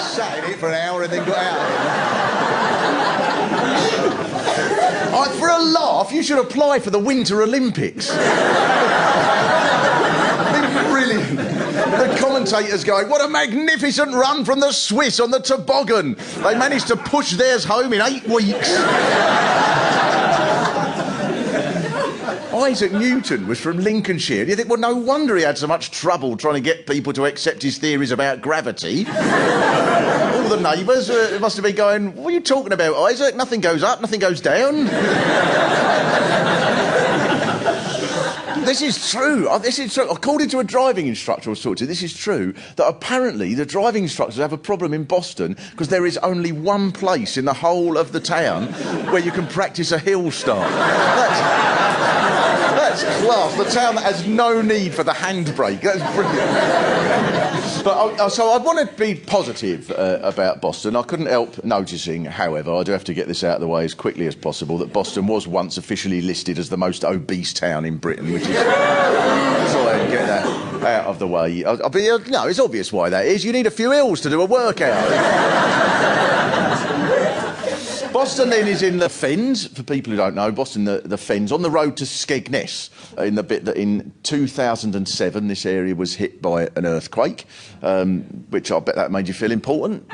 sat in it for an hour and then got out of it. For a laugh, you should apply for the Winter Olympics. Brilliant. The commentators going, what a magnificent run from the Swiss on the toboggan. They managed to push theirs home in 8 weeks. Isaac Newton was from Lincolnshire. You think, well, no wonder he had so much trouble trying to get people to accept his theories about gravity. All the neighbours must have been going, what are you talking about, Isaac? Nothing goes up, nothing goes down. This is true. This is true. According to a driving instructor I was talking to, this is true, that apparently the driving instructors have a problem in Boston because there is only one place in the whole of the town where you can practice a hill start. That's class. The town that has no need for the handbrake. That's brilliant. But so I want to be positive about Boston. I couldn't help noticing, however, I do have to get this out of the way as quickly as possible, that Boston was once officially listed as the most obese town in Britain, which is... so I can get that out of the way. No, it's obvious why that is. You need a few hills to do a workout. Boston then is in the Fens, for people who don't know, Boston, the Fens, on the road to Skegness, in the bit that in 2007 this area was hit by an earthquake, which I bet that made you feel important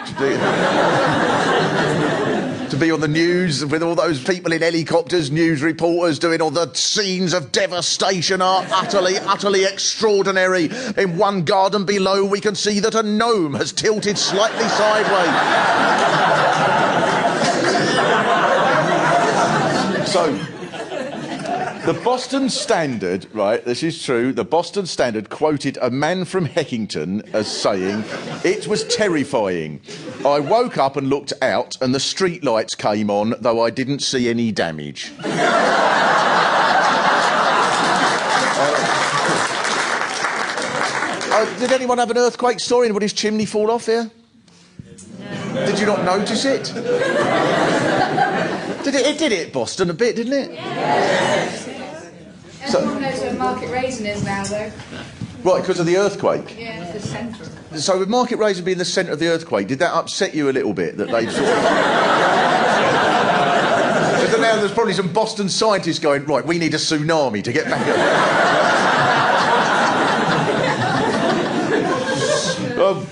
to be on the news with all those people in helicopters, news reporters doing all the scenes of devastation are utterly extraordinary. In one garden below we can see that a gnome has tilted slightly sideways. So, the Boston Standard, right, this is true, the Boston Standard quoted a man from Heckington as saying, "It was terrifying. I woke up and looked out and the street lights came on, though I didn't see any damage." Did anyone have an earthquake story? Anybody's chimney fall off here? No. Did you not notice it? It did hit Boston a bit, didn't it? Yes. Everyone knows where Market Raisin is now, though. Right, because of the earthquake? Yeah, the centre. So with Market Raisin being the centre of the earthquake, did that upset you a little bit, that they sort of... Because now there's probably some Boston scientists going, right, we need a tsunami to get back up.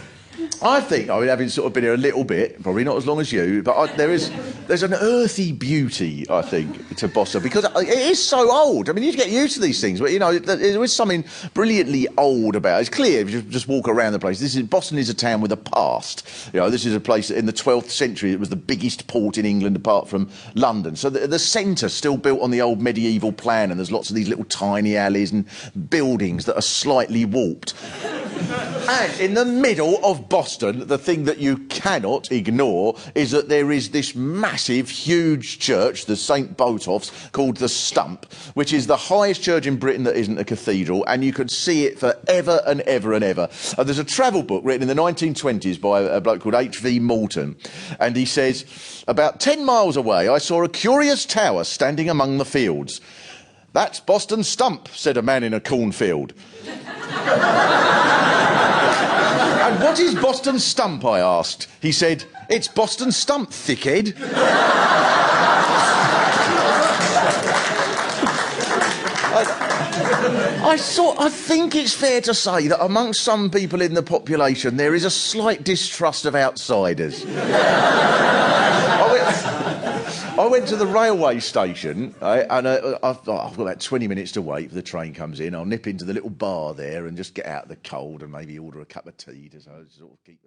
I think, having sort of been here a little bit, probably not as long as you, but there's an earthy beauty, I think, to Boston, because it is so old. I mean, you get used to these things, but, you know, there is something brilliantly old about it. It's clear if you just walk around the place. Boston is a town with a past. You know, this is a place that in the 12th century it was the biggest port in England apart from London. So the centre's still built on the old medieval plan, and there's lots of these little tiny alleys and buildings that are slightly warped. And in the middle of Boston, the thing that you cannot ignore is that there is this massive, huge church, the St. Botolph's, called the Stump, which is the highest church in Britain that isn't a cathedral, and you could see it for ever and ever and ever. There's a travel book written in the 1920s by a bloke called H.V. Morton, and he says, about 10 miles away, I saw a curious tower standing among the fields. That's Boston Stump, said a man in a cornfield. And what is Boston Stump, I asked. He said, it's Boston Stump, thickhead. I think it's fair to say that amongst some people in the population there is a slight distrust of outsiders. I went to the railway station, right, and I've got about 20 minutes to wait for the train comes in. I'll nip into the little bar there and just get out of the cold and maybe order a cup of tea to sort of keep the...